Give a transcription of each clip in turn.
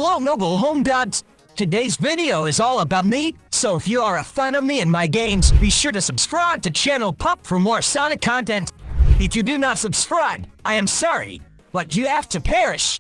Hello, noble home gods. Today's video is all about me, so if you are a fan of me and my games, be sure to subscribe to Channel Pup for more Sonic content. If you do not subscribe, I am sorry, but you have to perish.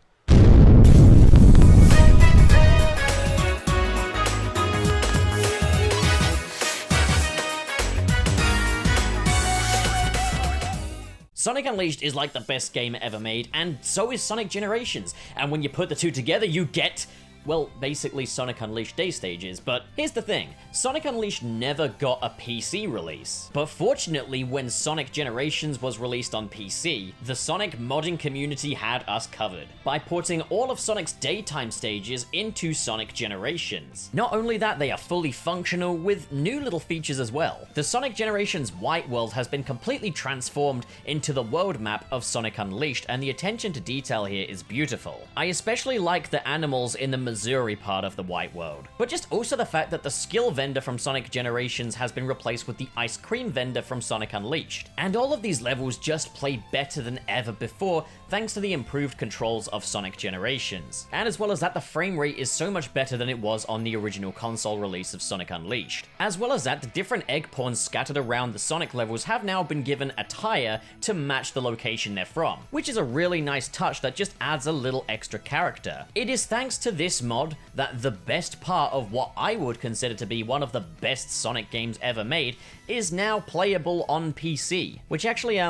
Sonic Unleashed is like the best game ever made, and so is Sonic Generations, and when you put the two together, you get, well, basically Sonic Unleashed day stages. But here's the thing, Sonic Unleashed never got a PC release. But fortunately, when Sonic Generations was released on PC, the Sonic modding community had us covered by porting all of Sonic's daytime stages into Sonic Generations. Not only that, they are fully functional with new little features as well. The Sonic Generations White World has been completely transformed into the world map of Sonic Unleashed, and the attention to detail here is beautiful. I especially like the animals in the Missouri part of the White World, but just also the fact that the skill vendor from Sonic Generations has been replaced with the ice cream vendor from Sonic Unleashed. And all of these levels just play better than ever before thanks to the improved controls of Sonic Generations. And as well as that, the frame rate is so much better than it was on the original console release of Sonic Unleashed. As well as that, the different egg pawns scattered around the Sonic levels have now been given attire to match the location they're from, which is a really nice touch that just adds a little extra character. It is thanks to this mod that the best part of what I would consider to be one of the best Sonic games ever made is now playable on PC, which actually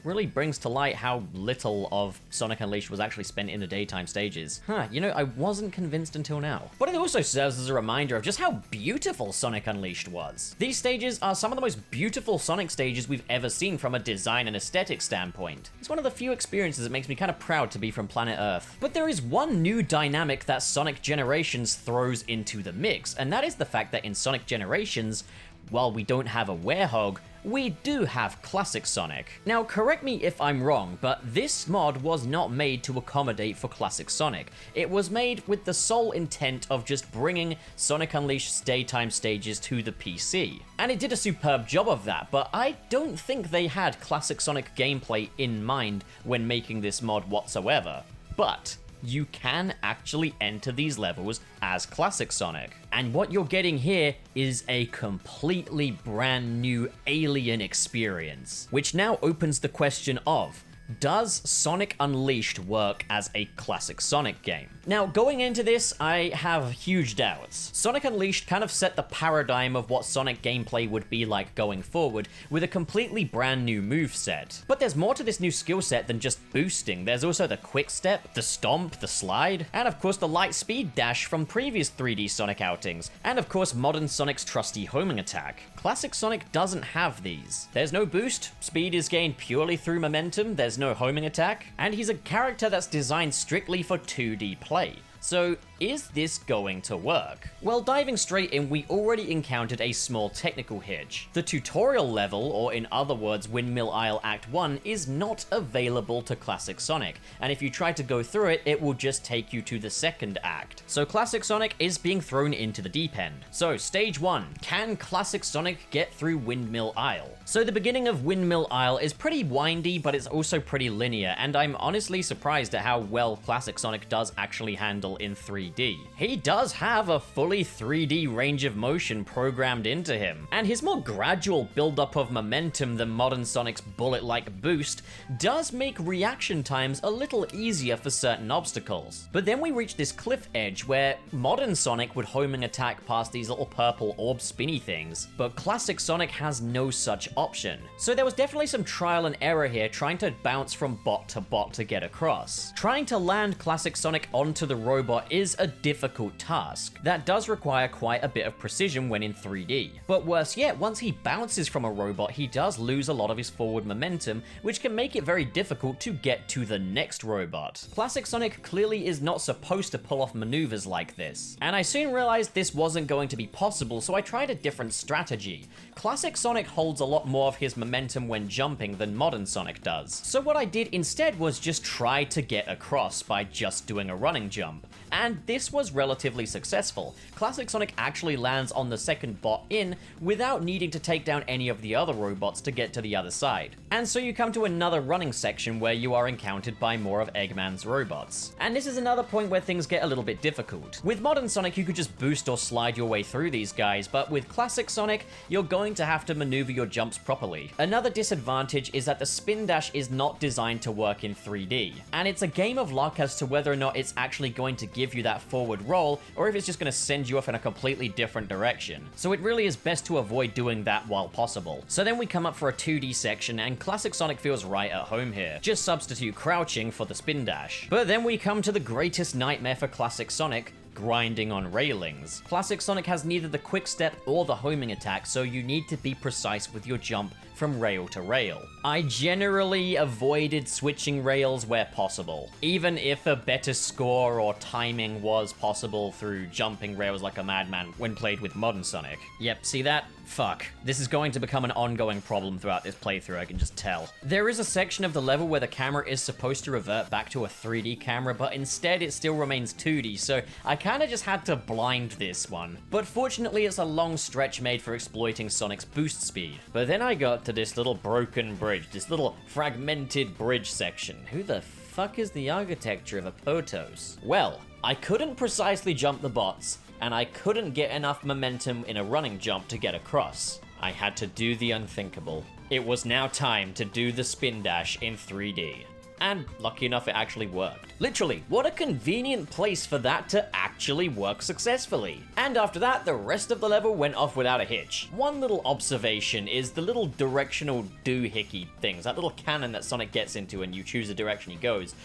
really brings to light how little of Sonic Unleashed was actually spent in the daytime stages. You know, I wasn't convinced until now. But it also serves as a reminder of just how beautiful Sonic Unleashed was. These stages are some of the most beautiful Sonic stages we've ever seen from a design and aesthetic standpoint. It's one of the few experiences that makes me kind of proud to be from planet Earth. But there is one new dynamic that Sonic Generations throws into the mix, and that is the fact that in Sonic Generations, while we don't have a werehog, we do have Classic Sonic. Now, correct me if I'm wrong, but this mod was not made to accommodate for Classic Sonic. It was made with the sole intent of just bringing Sonic Unleashed's daytime stages to the PC. And it did a superb job of that, but I don't think they had Classic Sonic gameplay in mind when making this mod whatsoever. But you can actually enter these levels as Classic Sonic. And what you're getting here is a completely brand new alien experience, which now opens the question of, does Sonic Unleashed work as a classic Sonic game? Now, going into this, I have huge doubts. Sonic Unleashed kind of set the paradigm of what Sonic gameplay would be like going forward, with a completely brand new moveset. But there's more to this new skill set than just boosting. There's also the quick step, the stomp, the slide, and of course the light speed dash from previous 3D Sonic outings, and of course modern Sonic's trusty homing attack. Classic Sonic doesn't have these. There's no boost, speed is gained purely through momentum, there's no homing attack, and he's a character that's designed strictly for 2D play. So, is this going to work? Well, diving straight in, we already encountered a small technical hitch. The tutorial level, or in other words, Windmill Isle Act 1, is not available to Classic Sonic, and if you try to go through it, it will just take you to the second act. So Classic Sonic is being thrown into the deep end. So, stage 1, can Classic Sonic get through Windmill Isle? So the beginning of Windmill Isle is pretty windy, but it's also pretty linear, and I'm honestly surprised at how well Classic Sonic does actually handle in 3D. He does have a fully 3D range of motion programmed into him, and his more gradual build-up of momentum than modern Sonic's bullet-like boost does make reaction times a little easier for certain obstacles. But then we reach this cliff edge where modern Sonic would homing attack past these little purple orb spinny things, but Classic Sonic has no such option. So there was definitely some trial and error here trying to bounce from bot to get across. Trying to land Classic Sonic onto the robot is a difficult task that does require quite a bit of precision when in 3D. But worse yet, once he bounces from a robot, he does lose a lot of his forward momentum, which can make it very difficult to get to the next robot. Classic Sonic clearly is not supposed to pull off maneuvers like this, and I soon realized this wasn't going to be possible, so I tried a different strategy. Classic Sonic holds a lot more of his momentum when jumping than modern Sonic does. So So what I did instead was just try to get across by just doing a running jump. And this was relatively successful. Classic Sonic actually lands on the second bot in without needing to take down any of the other robots to get to the other side. And so you come to another running section where you are encountered by more of Eggman's robots. And this is another point where things get a little bit difficult. With modern Sonic, you could just boost or slide your way through these guys, but with Classic Sonic, you're going to have to maneuver your jumps properly. Another disadvantage is that the spin dash is not designed to work in 3D. And it's a game of luck as to whether or not it's actually going to give you that forward roll, or if it's just going to send you off in a completely different direction. So it really is best to avoid doing that while possible. So then we come up for a 2D section, and Classic Sonic feels right at home here. Just substitute crouching for the spin dash. But then we come to the greatest nightmare for Classic Sonic, grinding on railings. Classic Sonic has neither the quick step or the homing attack, so you need to be precise with your jump from rail to rail. I generally avoided switching rails where possible, even if a better score or timing was possible through jumping rails like a madman when played with modern Sonic. Yep, see that? Fuck. This is going to become an ongoing problem throughout this playthrough, I can just tell. There is a section of the level where the camera is supposed to revert back to a 3D camera, but instead it still remains 2D, so I kinda just had to blind this one. But fortunately, it's a long stretch made for exploiting Sonic's boost speed. But then I got to this little broken bridge, this little fragmented bridge section. Who the fuck is the architecture of a Potos? Well, I couldn't precisely jump the bots, and I couldn't get enough momentum in a running jump to get across. I had to do the unthinkable. It was now time to do the spin dash in 3D. And lucky enough, it actually worked. Literally, what a convenient place for that to actually work successfully. And after that, the rest of the level went off without a hitch. One little observation is the little directional doohickey things, that little cannon that Sonic gets into and you choose the direction he goes.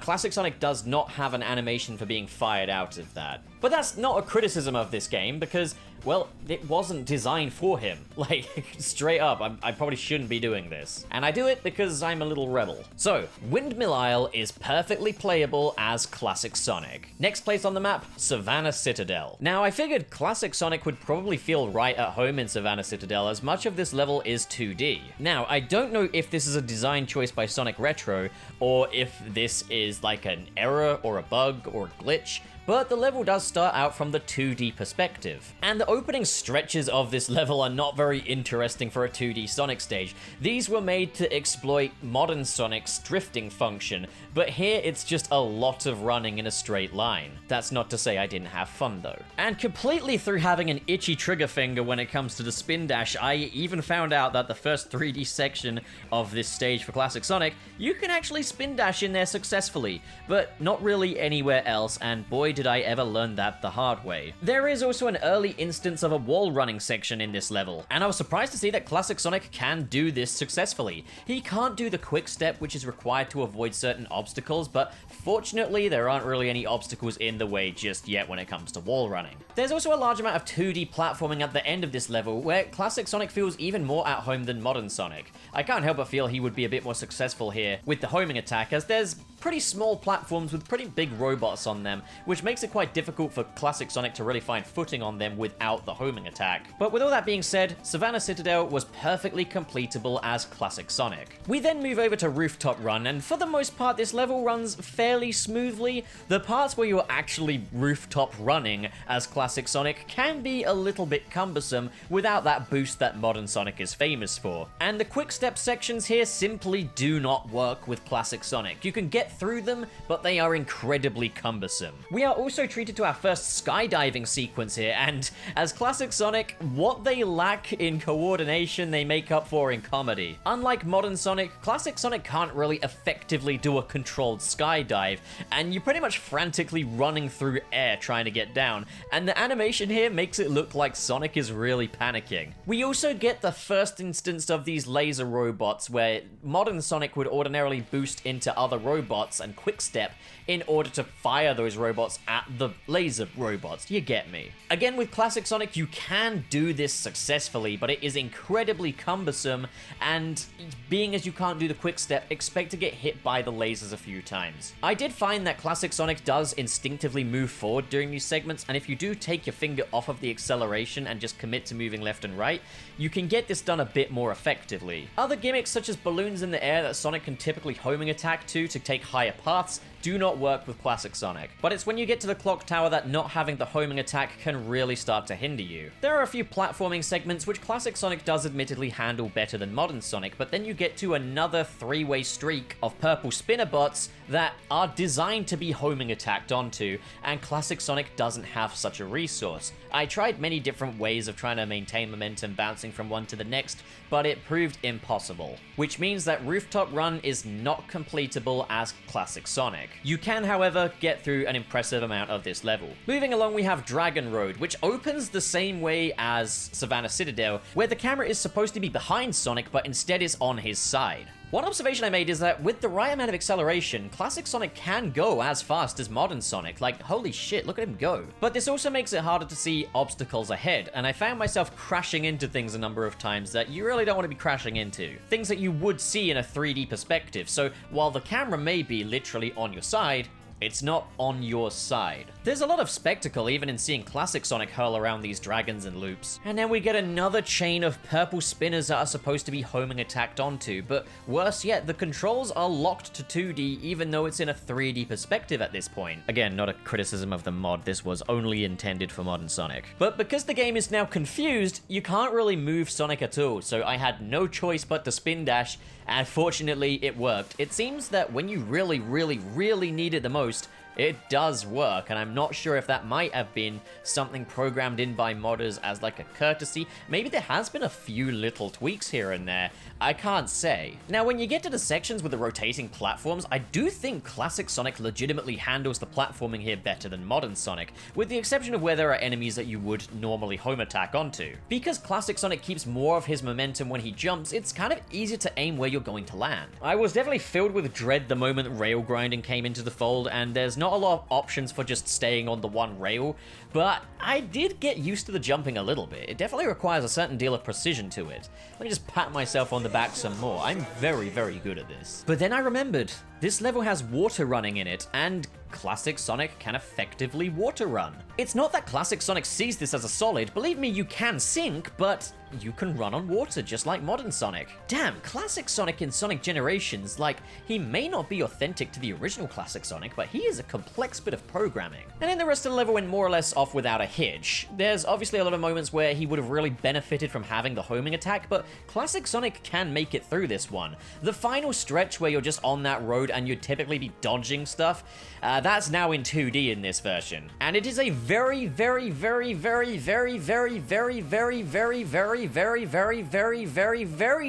Classic Sonic does not have an animation for being fired out of that. But that's not a criticism of this game because, well, it wasn't designed for him. Like, straight up, I probably shouldn't be doing this. And I do it because I'm a little rebel. So, Windmill Isle is perfectly playable as Classic Sonic. Next place on the map, Savannah Citadel. Now, I figured Classic Sonic would probably feel right at home in Savannah Citadel as much of this level is 2D. Now, I don't know if this is a design choice by Sonic Retro, or if this is like an error or a bug or a glitch, but the level does start out from the 2D perspective. And the opening stretches of this level are not very interesting for a 2D Sonic stage. These were made to exploit modern Sonic's drifting function, but here it's just a lot of running in a straight line. That's not to say I didn't have fun though. And completely through having an itchy trigger finger when it comes to the spin dash, I even found out that the first 3D section of this stage for Classic Sonic, you can actually spin dash in there successfully, but not really anywhere else, and boy did I ever learn that the hard way. There is also an early instance of a wall running section in this level, and I was surprised to see that Classic Sonic can do this successfully. He can't do the quick step which is required to avoid certain obstacles, but fortunately there aren't really any obstacles in the way just yet when it comes to wall running. There's also a large amount of 2D platforming at the end of this level where Classic Sonic feels even more at home than modern Sonic. I can't help but feel he would be a bit more successful here with the homing attack, as there's pretty small platforms with pretty big robots on them, which makes it quite difficult for Classic Sonic to really find footing on them without the homing attack. But with all that being said, Savannah Citadel was perfectly completable as Classic Sonic. We then move over to Rooftop Run, and for the most part this level runs fairly smoothly. The parts where you're actually rooftop running as Classic Sonic can be a little bit cumbersome without that boost that modern Sonic is famous for. And the quick step sections here simply do not work with Classic Sonic. You can get through them, but they are incredibly cumbersome. We are also treated to our first skydiving sequence here, and as Classic Sonic, what they lack in coordination they make up for in comedy. Unlike modern Sonic, Classic Sonic can't really effectively do a controlled skydive, and you're pretty much frantically running through air trying to get down, and the animation here makes it look like Sonic is really panicking. We also get the first instance of these laser robots where modern Sonic would ordinarily boost into other robots robots and quick step in order to fire those robots at the laser robots. You get me. Again, with Classic Sonic, you can do this successfully, but it is incredibly cumbersome, and being as you can't do the quick step, expect to get hit by the lasers a few times. I did find that Classic Sonic does instinctively move forward during these segments, and if you do take your finger off of the acceleration and just commit to moving left and right, you can get this done a bit more effectively. Other gimmicks such as balloons in the air that Sonic can typically homing attack to take higher paths do not work with Classic Sonic, but it's when you get to the clock tower that not having the homing attack can really start to hinder you. There are a few platforming segments which Classic Sonic does admittedly handle better than modern Sonic, but then you get to another three-way streak of purple spinner bots that are designed to be homing attacked onto, and Classic Sonic doesn't have such a resource. I tried many different ways of trying to maintain momentum bouncing from one to the next, but it proved impossible, which means that Rooftop Run is not completable as Classic Sonic. You can, however, get through an impressive amount of this level. Moving along, we have Dragon Road, which opens the same way as Savannah Citadel, where the camera is supposed to be behind Sonic, but instead is on his side. One observation I made is that with the right amount of acceleration, Classic Sonic can go as fast as modern Sonic. Like, holy shit, look at him go. But this also makes it harder to see obstacles ahead, and I found myself crashing into things a number of times that you really don't want to be crashing into. Things that you would see in a 3D perspective, so while the camera may be literally on your side, it's not on your side. There's a lot of spectacle even in seeing Classic Sonic hurl around these dragons and loops. And then we get another chain of purple spinners that are supposed to be homing attacked onto, but worse yet, the controls are locked to 2D even though it's in a 3D perspective at this point. Again, not a criticism of the mod, this was only intended for modern Sonic. But because the game is now confused, you can't really move Sonic at all, so I had no choice but to spin dash, and fortunately it worked. It seems that when you really need it the most, it does work, and I'm not sure if that might have been something programmed in by modders as like a courtesy. Maybe there has been a few little tweaks here and there. I can't say. Now, when you get to the sections with the rotating platforms, I do think Classic Sonic legitimately handles the platforming here better than modern Sonic, with the exception of where there are enemies that you would normally home attack onto. Because Classic Sonic keeps more of his momentum when he jumps, it's kind of easier to aim where you're going to land. I was definitely filled with dread the moment rail grinding came into the fold, and there's not a lot of options for just staying on the one rail, but I did get used to the jumping a little bit. It definitely requires a certain deal of precision to it. Let me just pat myself on the back some more. I'm very good at this. But then I remembered, this level has water running in it, and Classic Sonic can effectively water run. It's not that Classic Sonic sees this as a solid, believe me, you can sink, but you can run on water just like modern Sonic. Damn, Classic Sonic in Sonic Generations, like, he may not be authentic to the original Classic Sonic, but he is a complex bit of programming. And then the rest of the level went more or less off without a hitch. There's obviously a lot of moments where he would have really benefited from having the homing attack, but Classic Sonic can make it through this one. The final stretch where you're just on that road and you'd typically be dodging stuff, that's now in 2D in this version. And it is a very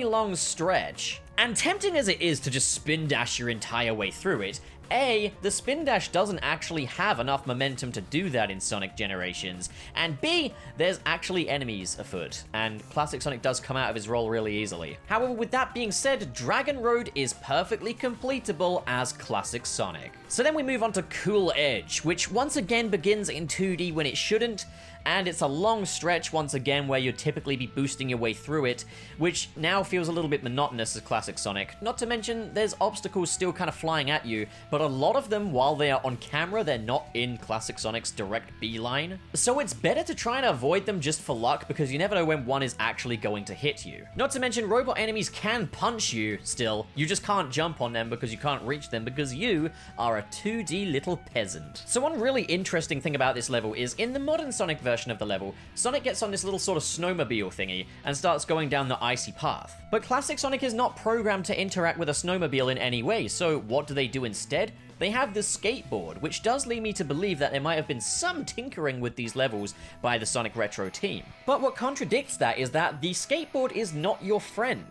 long stretch. And tempting as it is to just spin dash your entire way through it, A, the spin dash doesn't actually have enough momentum to do that in Sonic Generations, and B, there's actually enemies afoot, and Classic Sonic does come out of his role really easily. However, with that being said, Dragon Road is perfectly completable as Classic Sonic. So then we move on to Cool Edge, which once again begins in 2D when it shouldn't, and it's a long stretch once again where you'd typically be boosting your way through it, which now feels a little bit monotonous as Classic Sonic. Not to mention, there's obstacles still kind of flying at you, but a lot of them, while they are on camera, they're not in Classic Sonic's direct beeline. So it's better to try and avoid them just for luck, because you never know when one is actually going to hit you. Not to mention, robot enemies can punch you still, you just can't jump on them because you can't reach them because you are a 2D little peasant. So one really interesting thing about this level is, in the modern Sonic version of the level, Sonic gets on this little sort of snowmobile thingy and starts going down the icy path. But Classic Sonic is not programmed to interact with a snowmobile in any way, so what do they do instead? They have the skateboard, which does lead me to believe that there might have been some tinkering with these levels by the Sonic Retro team. But what contradicts that is that the skateboard is not your friend.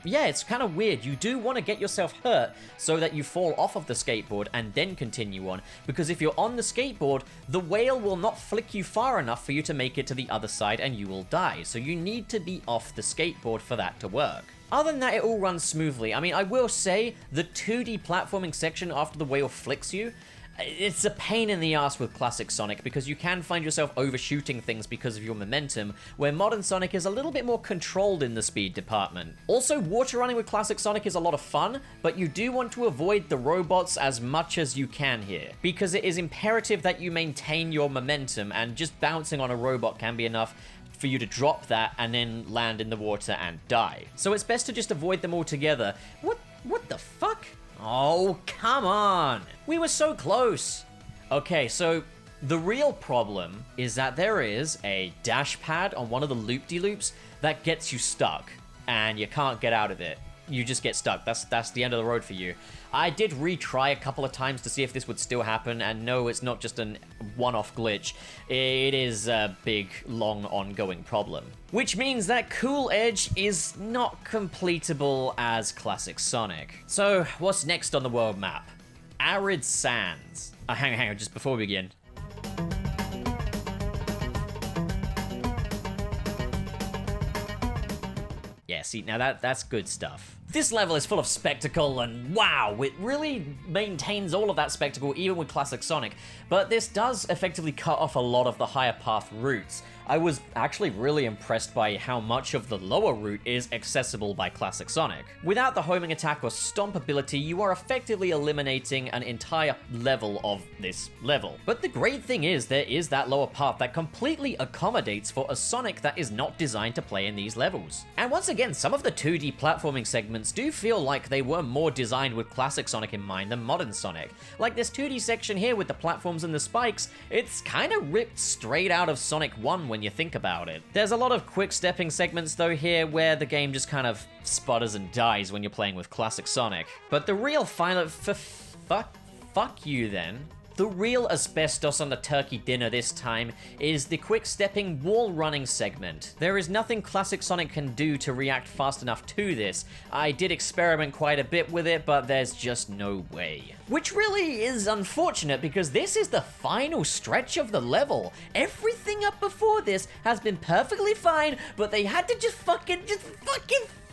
Yeah, it's kind of weird. You do want to get yourself hurt so that you fall off of the skateboard and then continue on, because if you're on the skateboard, the whale will not flick you far enough for you to make it to the other side and you will die. So you need to be off the skateboard for that to work. Other than that, it all runs smoothly. I mean, I will say, the 2D platforming section after the whale flicks you, it's a pain in the ass with classic Sonic because you can find yourself overshooting things because of your momentum, where modern Sonic is a little bit more controlled in the speed department. Also, water running with classic Sonic is a lot of fun, but you do want to avoid the robots as much as you can here, because it is imperative that you maintain your momentum, and just bouncing on a robot can be enough for you to drop that and then land in the water and die. So it's best to just avoid them altogether. What the fuck? Oh, come on! We were so close! Okay, so the real problem is that there is a dash pad on one of the loop-de-loops that gets you stuck, and you can't get out of it. You just get stuck. That's the end of the road for you. I did retry a couple of times to see if this would still happen, and no, it's not just a one-off glitch. It is a big, long, ongoing problem. Which means that Cool Edge is not completable as classic Sonic. So, what's next on the world map? Arid Sands. Hang on, just before we begin. Yeah, see, now that's good stuff. This level is full of spectacle, and wow, it really maintains all of that spectacle even with classic Sonic, but this does effectively cut off a lot of the higher path routes. I was actually really impressed by how much of the lower route is accessible by classic Sonic. Without the homing attack or stomp ability, you are effectively eliminating an entire level of this level. But the great thing is, there is that lower path that completely accommodates for a Sonic that is not designed to play in these levels. And once again, some of the 2D platforming segments do feel like they were more designed with classic Sonic in mind than modern Sonic. Like this 2D section here with the platforms and the spikes, it's kind of ripped straight out of Sonic 1 when you think about it. There's a lot of quick stepping segments though here where the game just kind of sputters and dies when you're playing with classic Sonic. But the real final fuck you then. The real asbestos on the turkey dinner this time is the quick-stepping wall-running segment. There is nothing classic Sonic can do to react fast enough to this. I did experiment quite a bit with it, but there's just no way. Which really is unfortunate because this is the final stretch of the level. Everything up before this has been perfectly fine, but they had to just fucking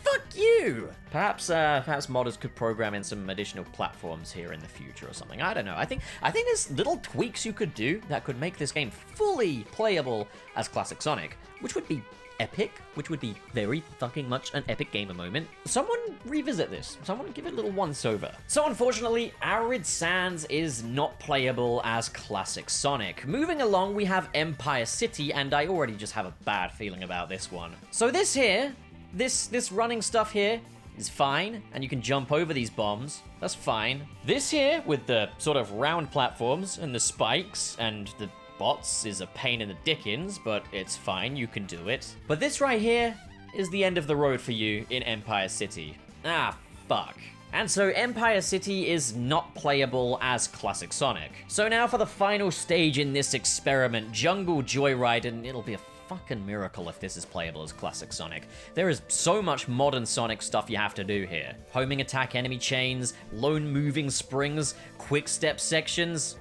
fuck you! Perhaps modders could program in some additional platforms here in the future or something. I don't know. I think there's little tweaks you could do that could make this game fully playable as classic Sonic, which would be epic, which would be very fucking much an epic gamer moment. Someone revisit this. Someone give it a little once-over. So unfortunately, Arid Sands is not playable as classic Sonic. Moving along, we have Empire City, and I already just have a bad feeling about this one. So this here, this running stuff here is fine, and you can jump over these bombs. That's fine. This here, with the sort of round platforms and the spikes and the bots, is a pain in the dickens, but it's fine, you can do it. But this right here is the end of the road for you in Empire City. Ah, fuck. And so Empire City is not playable as classic Sonic. So now for the final stage in this experiment, Jungle Joyride, and it'll be a fucking miracle if this is playable as classic Sonic. There is so much modern Sonic stuff you have to do here. Homing attack enemy chains, lone moving springs, quick step sections.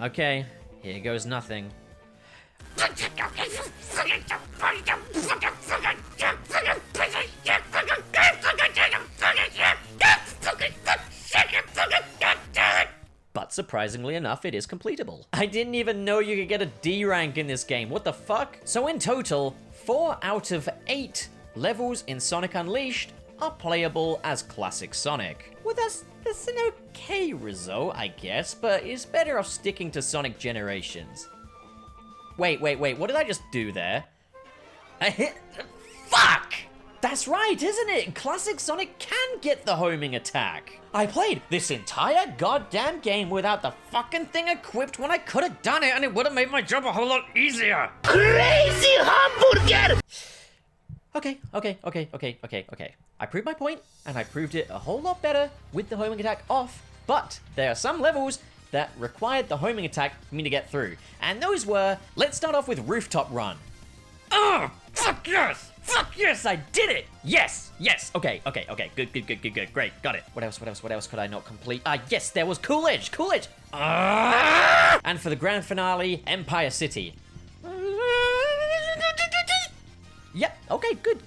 Okay, here goes nothing. But surprisingly enough, it is completable. I didn't even know you could get a D rank in this game. What the fuck? So in total, 4 out of 8 levels in Sonic Unleashed are playable as classic Sonic. Well, that's an okay result, I guess, but it's better off sticking to Sonic Generations. Wait, what did I just do there? I hit... Fuck! That's right, isn't it? Classic Sonic can get the homing attack. I played this entire goddamn game without the fucking thing equipped when I could have done it, and it would have made my job a whole lot easier. Crazy hamburger! Okay. I proved my point, and I proved it a whole lot better with the homing attack off, but there are some levels that required the homing attack for me to get through, and those were, let's start off with Rooftop Run. Oh, fuck yes! Fuck yes, I did it! Yes! Okay, good, great, got it. What else could I not complete? Yes, there was Cool Edge! And for the grand finale, Empire City. Yep, okay, good,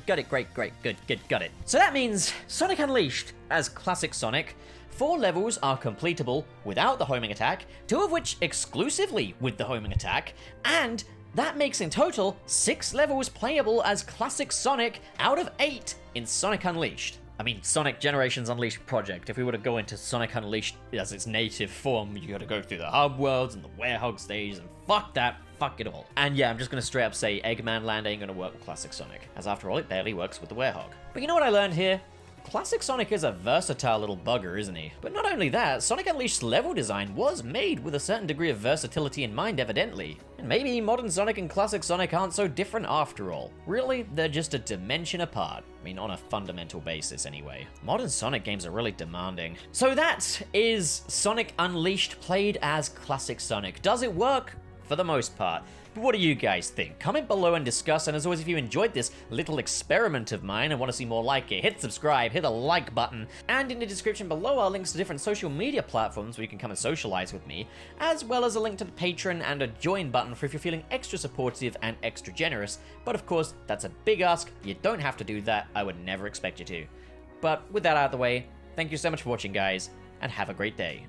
got it, great, good, got it. So that means Sonic Unleashed, as classic Sonic, 4 levels are completable without the homing attack, 2 of which exclusively with the homing attack, and that makes in total 6 levels playable as classic Sonic out of 8 in Sonic Unleashed. I mean, Sonic Generations Unleashed project, if we were to go into Sonic Unleashed as its native form, you gotta go through the hub worlds and the Werehog stages, and fuck that, fuck it all. And yeah, I'm just gonna straight up say Eggman Land ain't gonna work with Classic Sonic, as after all, it barely works with the Werehog. But you know what I learned here? Classic Sonic is a versatile little bugger, isn't he? But not only that, Sonic Unleashed's level design was made with a certain degree of versatility in mind, evidently. And maybe modern Sonic and classic Sonic aren't so different after all. Really, they're just a dimension apart. I mean, on a fundamental basis anyway. Modern Sonic games are really demanding. So that is Sonic Unleashed played as classic Sonic. Does it work? For the most part. But what do you guys think? Comment below and discuss, and as always, if you enjoyed this little experiment of mine and want to see more like it, hit subscribe, hit the like button, and in the description below are links to different social media platforms where you can come and socialize with me, as well as a link to the Patreon and a join button for if you're feeling extra supportive and extra generous. But of course, that's a big ask. You don't have to do that. I would never expect you to. But with that out of the way, thank you so much for watching, guys, and have a great day.